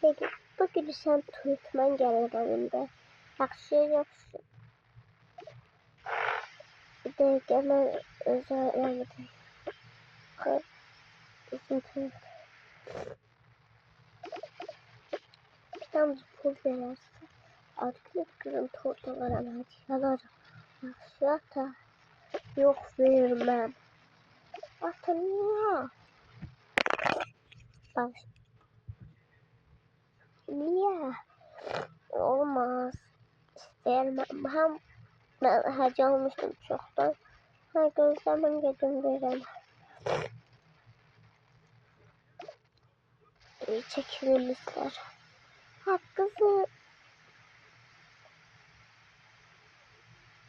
Peki, bugün sen tutman gelir önümde. Yaxşı, yaxşı. Bir dəqiqə mən özellikle bizim tut. Bir tane pul verərsə, artık kızım tortalara hadiyalar. Yaxşı ata. Yok vermem. Ata niye? Bak. Niye? Olmaz. Vermem. Hem ben hediye almıştım çoktan. Ha gözlemem gedim veremem. Çekilmişler. Ha kızım.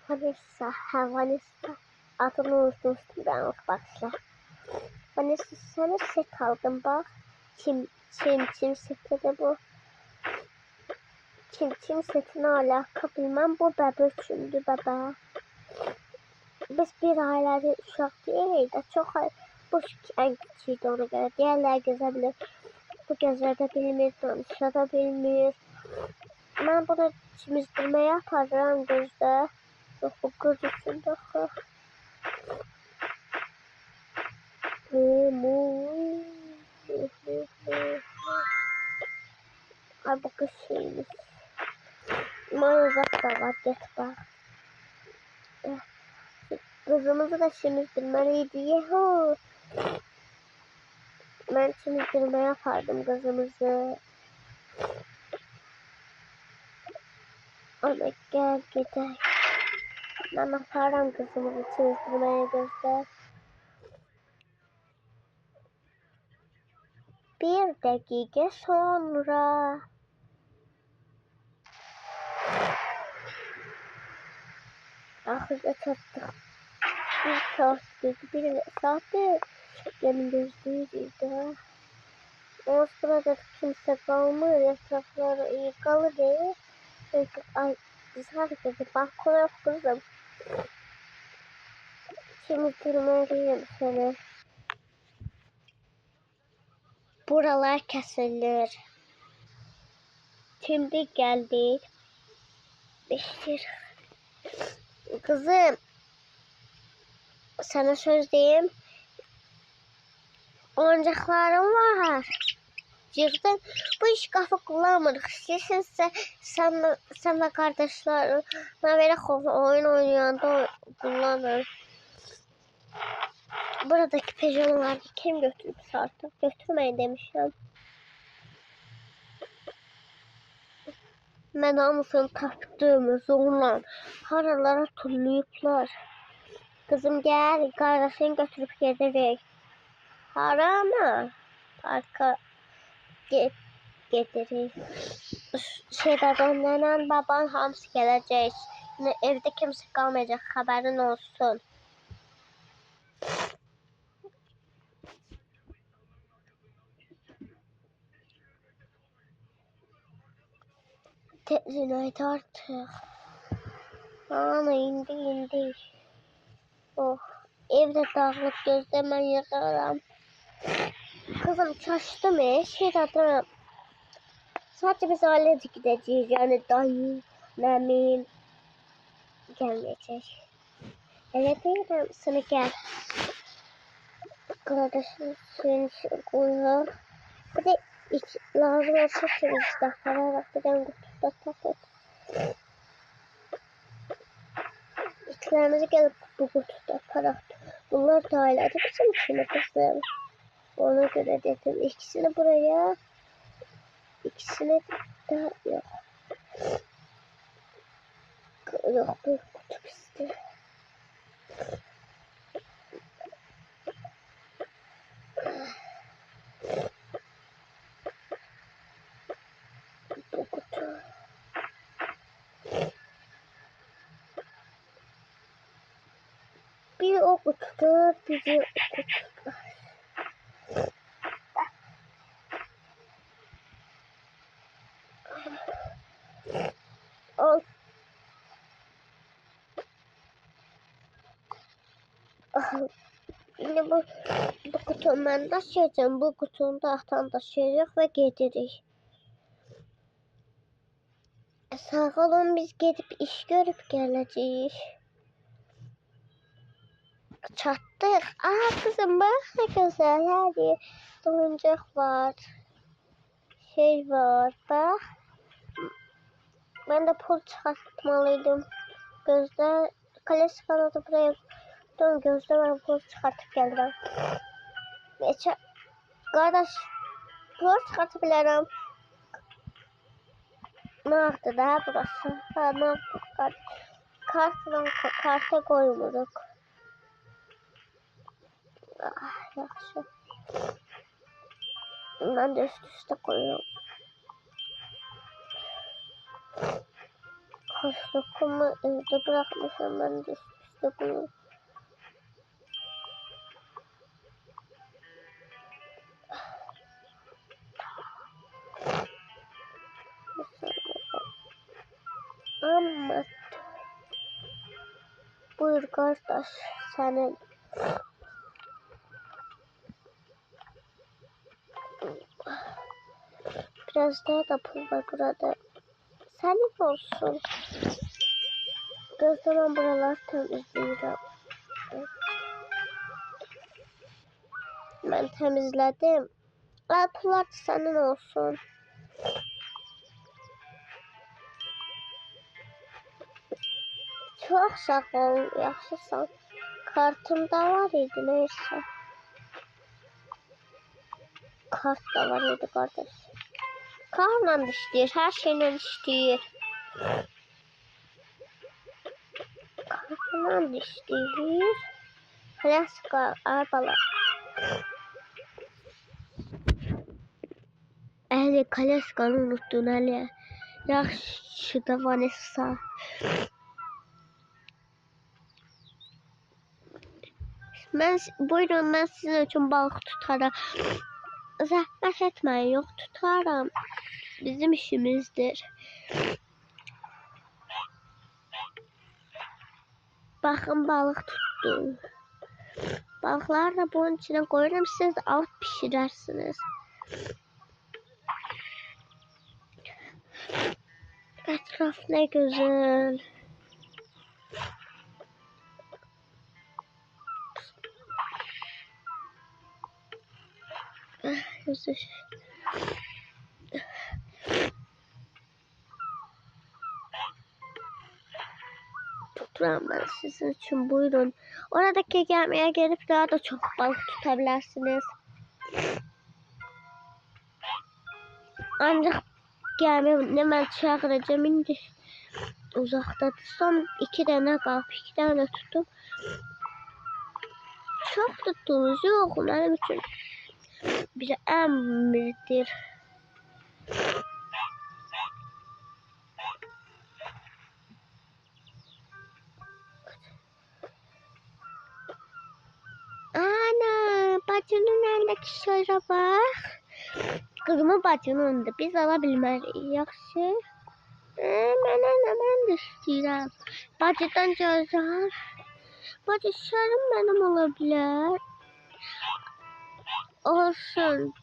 Vanessa, ha Vanessa. Adını unutmuştum ben o başla. Vanessa sana set aldım bak. Çim seti de bu. Çim setine alaka bilmem bu bebe üçündü bebe. Biz bir ailede uşaq deyilik də çox bu ən kiçikdir ona görə. Diğerler gezebilir. Bu gezədə bilmir, danışa da bilmir. Ben bunu çimizdirmeye yaparım gözdə. Yox bu qız üçün baxı. Ay bu kız şeyimiz. Mayozat da var get bak. Kızımızı da çimizdirmeliydi. Yeho. Ben çimizdirme yapardım kızımızı. Ama gel gidelim. Ben yaparım kızımızı çimizdirmeye gözler. Bir dakika sonra. Ahırda çattık. Bir saat gözü, bir saatte yemin gözlüğüydü. O sırada kimse kalmıyor, etrafları iyi kalır diye. Ay, dışarı dedi, balkona kızım. Şimdi durmalıyım seni. Buralar kesilir. Şimdi geldik. Beşir. Kızım. Sana söz diyeyim. Oyuncaklarım var. Yığdın. Bu iş kafa kullanmırıq. İstəyirsinizsə senle kardeşlerimle belə oyun oynayanda kullanır. Buradaki pijamaları kim götürübsə artıq? Götürməyin demişəm. Mən hamısını tapdım zorla. Haralara tullayıblar. Kızım gel, kardeşini götürüp gedirik. Hara mı? Parka gedirik. Şeydadan nenen, baban hamısı gələcək. Evdə kimsə qalmayacaq, xəbərin olsun. Zinayet artık. Ana indi. Oh, evde dağılıp gözde ben yıkarım. Kızım çaştım Şeydadan. Sadece biz ailece gideceğiz. Yani dayı, nemin gelmeyecek. Evet değilim. Sana gel. Kardeşim suyun içine koyuyor. Bir de lazım olsa işte. Para bak bir de kutuda takıp. İçlerimizi gelip bu kutuda para. Bunlar da ailedir bizim için kızım. Ona göre dedim. İkisini buraya. İkisini de yok. Yok bir kutu pisti. Bu kutu. Bir o kutuda, bir o kutuda. Al. Yine bu kutu kutu mən daşıyacağım. Bu kutunu da atan daşıyacaq və gedirik. Sağ olun, biz gedib iş görüb gələcəyik. Çatdıq. Aa kızım bak ne güzel her yer. Oyuncaq var. Şey var bak. Ben de pul çıkartmalıydım. Gözde kalesi kanadı buraya. Dön gözde ben pul çıkartıp geldim. Geçe kardeş pul çıkartabilirim. Nerede daha burası? Ha nerede? Karta koymuşuz. Ah yaxşı. Ben de üst koyuyorum. Koştukumu evde bırakmışım, ben de üst koyuyorum. Ama buyur kardeş senin. Biraz daha da pul var burada. Senin olsun. Gözlemem buralar temizleyeceğim. Ben temizledim. Al pullar senin olsun. Çok sağ ol. Yaxşısan. Kartımda var idi neyse. Kart da var idi kardeş. Kartla işləyir, her şeyle işləyir. Kartla işləyir. Klasika arabalar. Əli klaskanı unuttun Əli. Yaxşı da Vanessa. Buyurun ben sizin için balık tutarım. Zəhmət etməyin, yox tutarım. Bizim işimizdir. Bakın balık tuttum. Balıkları da bunun içine koyuyorum. Siz de alıp pişirersiniz. Etraf ne güzel. Güzel. Tuturam ben sizin için, buyurun. Oradaki gemiye gelip daha da çok balık tutabilirsiniz. Ancak gemi ben çağıracağım indi. Uzaktadır. Son 2 tane kalp, 2 tane tuttum. Çok tuttuğumuz yok benim için. Bir emridir. Ana, bacının elindeki şöyle bak. Kızımın bacının önünde biz alabilmeliyiz. Yaxşı. Mən də istəyirəm. Bacıdan gözəl. Bacı şərim mənim ola bilər. Olsun.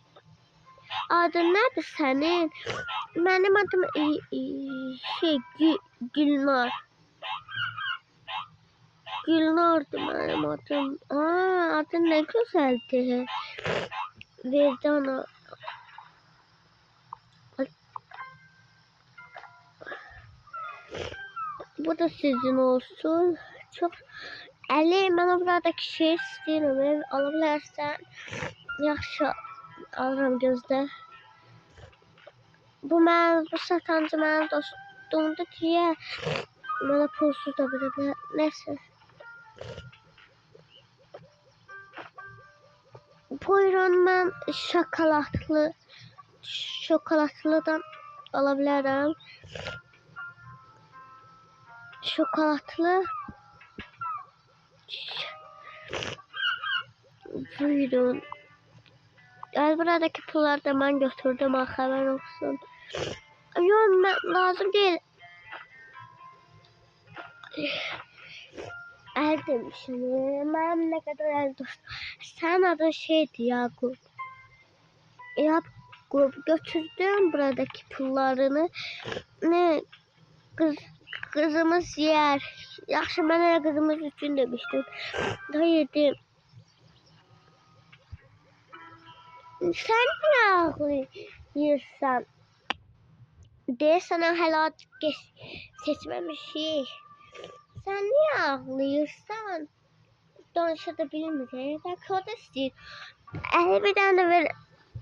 Adın nədir sənin? Mənim adım Gülnar. Gülnar'dır mənim adım. Aa, adın nə gözəldir. Verdi ona. Bu da sizin olsun. Çok Əli, mən buradaki şey istəyirəm. Ev ala bilərsən. Yaxşı, alıram gözdə. Bu satancı mənim dostumdur deyə mənə pulsuz da verə bilər. Nəysə. Buyurun, mən şokolatlıdan ala bilərəm. Şokolatlı. Buyurun. Yani buradaki pulları da ben götürdüm, haber olsun. Yok, lazım değil. El demişim. Benim ne kadar el dostum. Sen adın şeydi Yakup. Yakup götürdüm buradaki pullarını. Ne kızımız yer. Yaxşı ben kızımız için demiştim. Hayır dedim. Sen niye ağlıyorsun? De sana helal seçmemişik. Sen niye ağlıyorsun? Danışabilir miyiz? Belki o da istiyor. Bir tane de ver.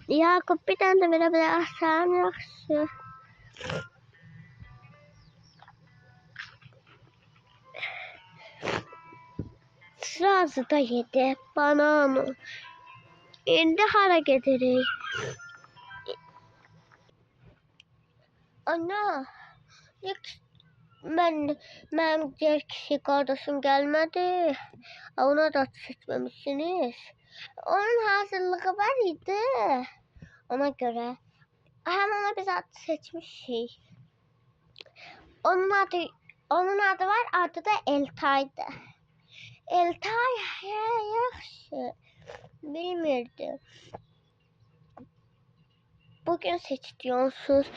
Yakup bir tane de verebilirsen yaxşı. Sırası da yedi. Bananı. İndi hara gedirik? Ana. Benim diğer kişi kardeşim gelmedi. Ona da seçmemişsiniz. Onun hazırlığı var idi. Ona göre. Hem ona biz adı seçmişik. Onun adı var. Adı da Eltay'dı. Eltay yaxşı. Bilmirdim. Bugün seçiyorsunuz.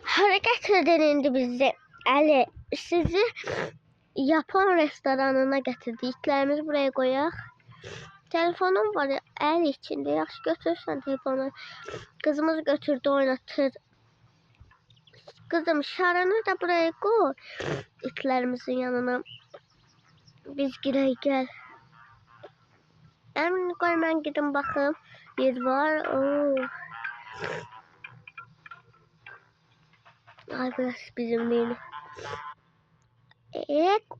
Hareket edin indi bizi. Ali sizi Japon restoranına getirdiklerimizi buraya koyak. Telefonum var el içinde. Yaxşı götürürsen telefonu. Kızımız götürdü oynatır. Kızım şarını da buraya koy. İtlerimizin yanına. Biz girək gel. Emin koy ben gidin bakım. Yer var. Oo. Ay burası bizim değil.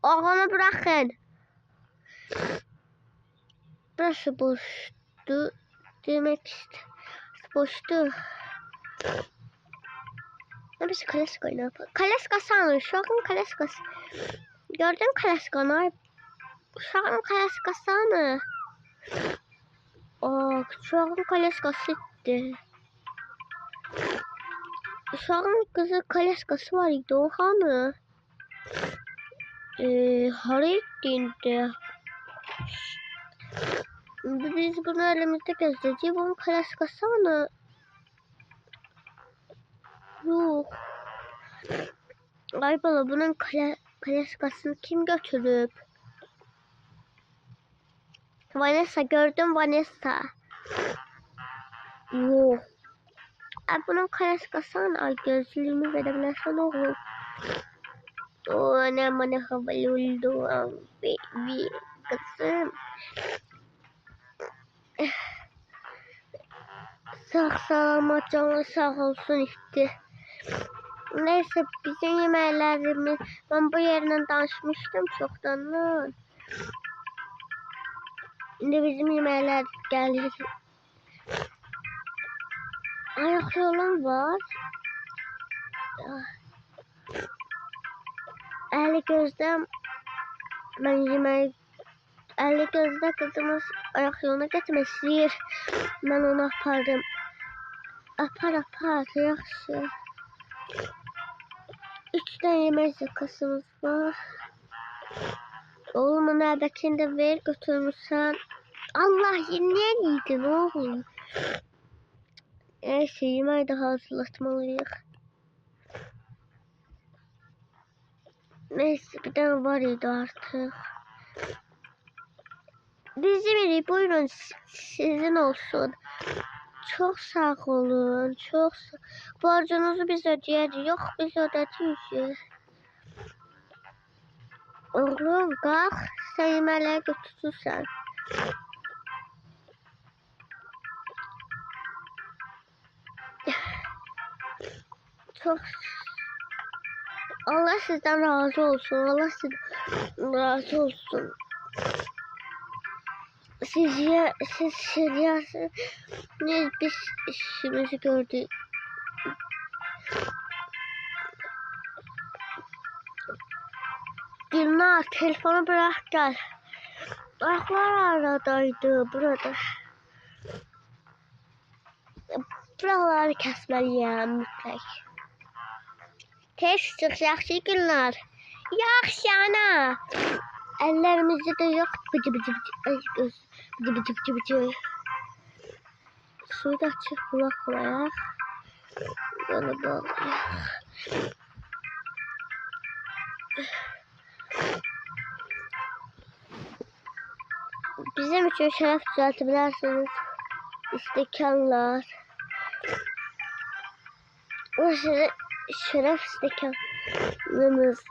Ağamı bırakın. Burası boştu. Demek işte. Boştu. Biz kaleska oynayalım. Kaleska sanırım. Şokun kaleskası. Gördün kaleskanı. Şokun kaleskasını. Şokun kaleskasıydı. Şokun kızı kaleskası var idi. O hanı. Hareket indi. Biz bunu elimizde gezdireceğiz. Bunun kaleskası mı? Yok. Ay bala bunun kaleskasını kim götürüp? Vanessa gördüm Vanessa. Yok. Ay bunun kaleskasını al gözlüğümü verebilirsen oğlum. O anam bana havalı oldu. Baby kızım. Sağ canı sağ olsun işte. Neyse bizim yemeklerimiz ben bu yerden danışmıştım çoktandan. Şimdi bizim yemekler gelir. Ayak yolum var. Eli gözden ben yemeği eli gözde kızımız ayak yoluna gitmek istiyor. Ben onu yaparım. Apar yaxşı. 3 tane yemek zakasımız var. Oğlum neredekini de ver götürmüşsen. Allah niye yedin oğlum? Neyse yemeği de hazırlatmalıyız. Neyse bir tane var idi artık. Dizimiri buyurun sizin olsun. Çok sağ olun. Borcunuzu biz ödeyeriz. Yok biz ödeyeceğiz. Oğlum kalk. Sen yemeğe götürürsen. Çok Allah sizden razı olsun. Allah sizden razı olsun. Siz şeriasınız. Biz işimizi gördük. Gülnar telefonu bırak gel. Ayaklar aradaydı burada. Buraları kesmeliyim mütləq. Tez çıx yaxşı günlər. Yaxşı ana. Ellerimizde de yok. Bıcı bıcı bıcı. Ay göz. Bıcı bıcı bıcı bıcı. Suyu da açık bırakmayak. Böyle böyle. Bizim için şeref düzeltebilirsiniz. İstekanlar. O şeref istekanlarımız.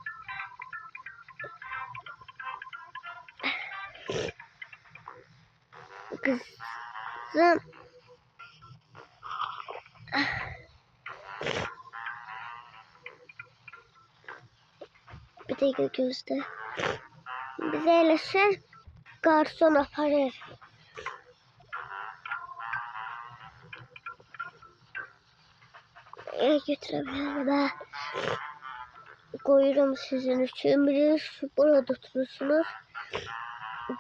Kızım. Bir de gözde. Bize eleşir. Garson aparır. Götürebilirim ben. Koyuyorum sizin için. Biri burada oturursunuz.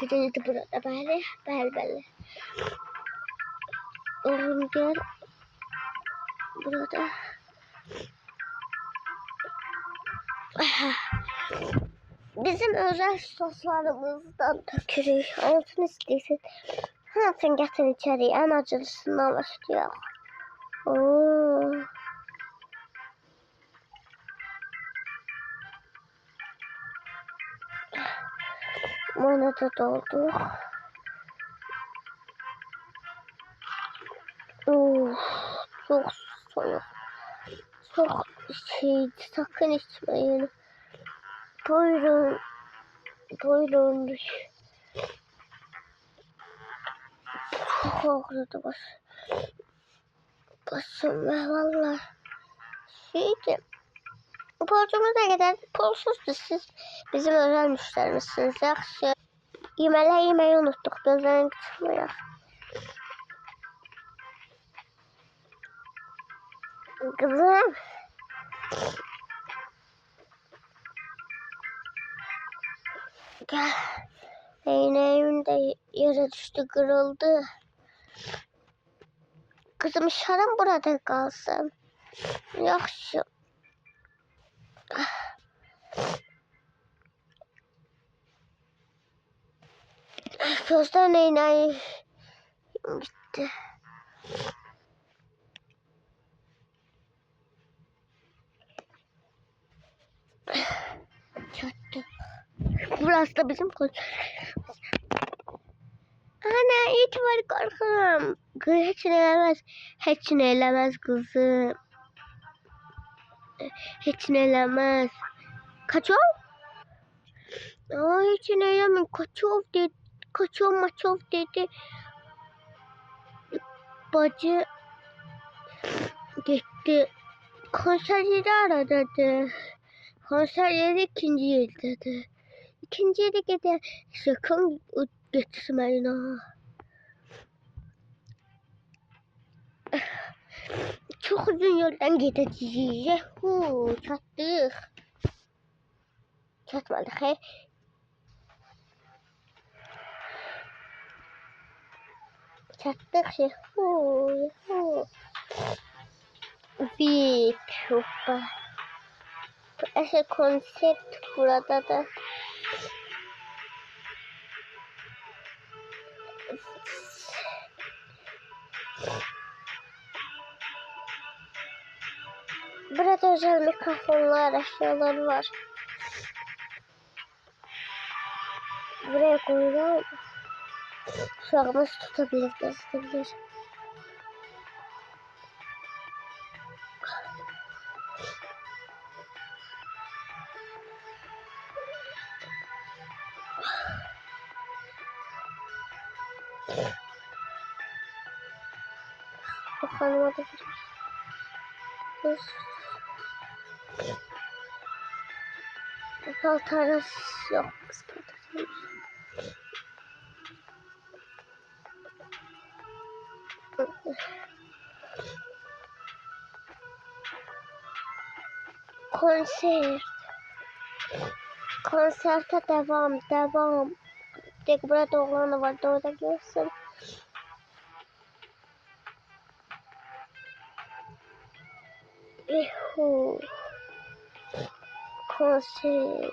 Birini de burada böyle. Belli. Oğlum gel. Burada. Bizim özel soslarımızdan dökürük. Olsun istiyorsun. Sen getir içeri. En acılısından başlıyor. Oo. Bana da doldu. Çok soğuk. Çok sakın içmeyin. Buyurun. Çok ağrıdı başım ve valla. Borcumuza kadar pulsuzdu siz. Bizim özel müşterimizsiniz. Yaxşı. Yemeği unuttuk. Gözlerini çıkmıyor. Kızım. Gel. Değneğim de yere düştü, kırıldı. Kızım şarım burada kalsın. Yaxşı. Gözden değneği gitti. Çattı. Burası da bizim kol. Ana hiç var korkarım. Kız hiç ne elemez kızım. Hiç ne elemez. Kaçov? Aa hiç ne elemez. Kaçov dedi. Bacı gitti. Konser yeri ara dedi. Konser yeri ikinci yer dedi. İkinci yere gider. Sakın getirmeyin ha. Çok uzun yoldan gideceğiz. Çattık. Çatmadık he. Çattık şey. Bir hoppa. Konsept burada da. Burada özel mikrofonlar, eşyaları var. Buraya koyuyorum. Şarkımız tutabilir, gösterebilir. Bakalım hadi bir. Paltarız yok. Konser. Konserte devam. Tek burada oğlanı vardı, orada görsün. Yuhu. Konser.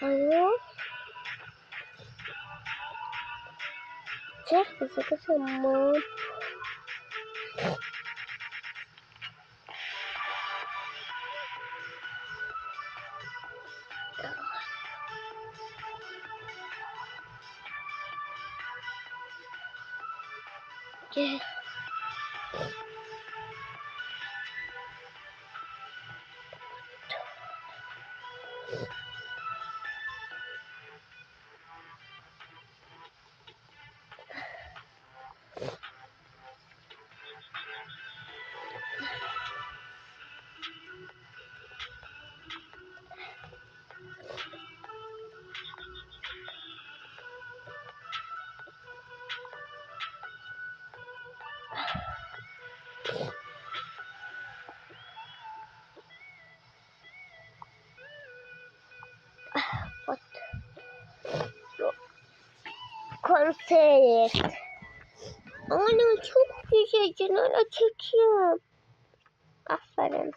Ayol. Çek bizi kızım. Gel. Bak. Konser. Ana çok güzel canına çekiyorum. Aferin.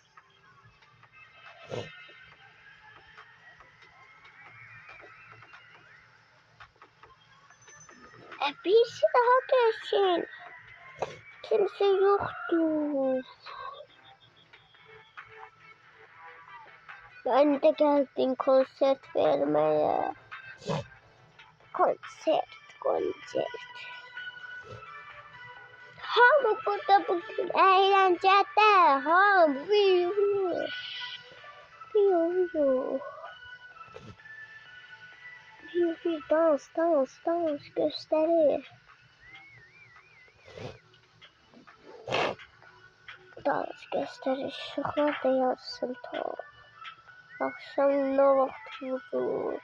Birisi daha gelsin. Kimse yoktu. Ben de geldim konser vermeye. Konser. Hamı burada bugün eğlencede. Hamı. Bir dans gösterir. Dans gösterir. Şıklar da yazsın ta. Akşam ne vakti vurur.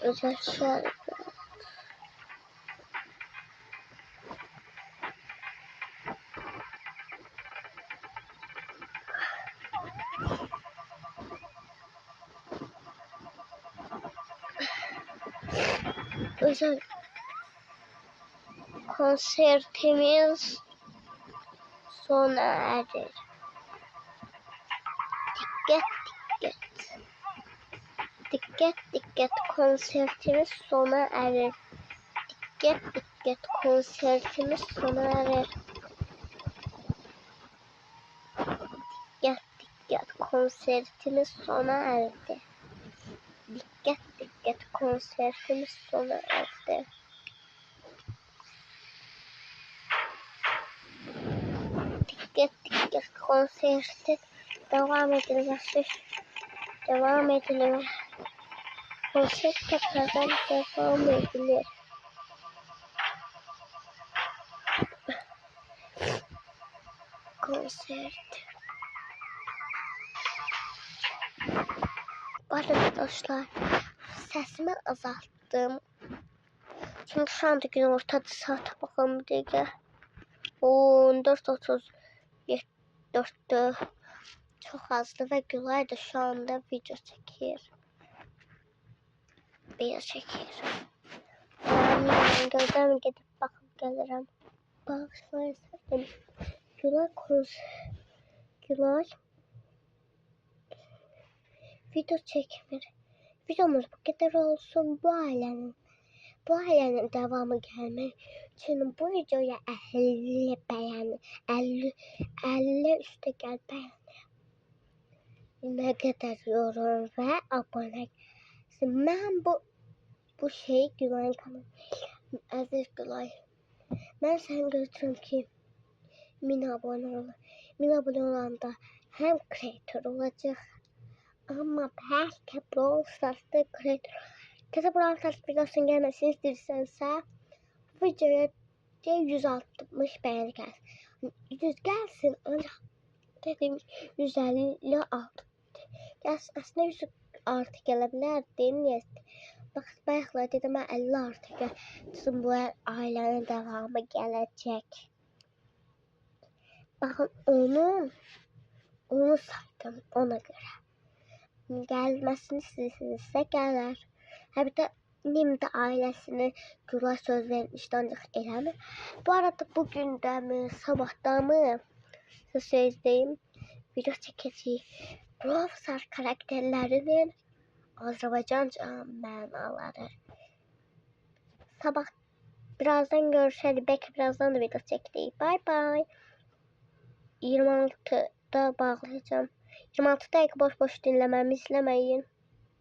Özel şarkı. Özel konsertimiz sona erir. Dikkat konsertimiz sona erir. Dikkat konsertimiz sona erir. Dikkat konsertimiz sona erdi. Dikkat konsertimiz sona erdi. Dikkat konserte devam edilir. Devam edilir. Konser tekrardan devam edilir. Konsert. Arkadaşlar sesimi azalttım. Çünkü şu anda gün ortadı, saate bakalım bir dakika. 14:34'tü. Çok azdı ve Gülay da şu anda video çekiyor. Ben gözden gidip bakıp gelirim. Bağışlayın. Gülay video çekmir. Videomuz bu kadar olsun. Bu ailenin devamı gelmek için bu videoya 50 beğeni, 50 üstü gel beğeni. Ne kadar yorum ve abone. Ben bu şey Gülay'ın kanalı. Aziz Gülay. Ben sen götürüm ki 1000 abone ol. 1000 abone olanda hem creator olacak. Ama belki Brawl Stars'ta creator. Kısa Brawl Stars videosunun gelmesini istiyorsansa bu videoya 160 beğeni gelsin. 100 gelsin ancak dedim 150 artı. Gelsin aslında 100 artı gelebilirdi. Niye? Bak bayaqlar dedim ben 50 artı gelsin, bu ailenin devamı gelecek. Bakın onu saydım ona göre. Gelmesini istəyirsinizsə gələr. Bir də Nimdə ailəsini Gür'a söz vermişdi ancaq eləmir. Bu arada bugün də mi, sabahda mı size sözdeyim video çəkəcəyik. Brawl Stars karakterlərinin Azərbaycanca mənaları. Sabah birazdan görüşelim. Belki birazdan da video çəkdik. Bye bye. 26'da bağlayacağım. 26 dakika boş boş dinlememi izlemeyin.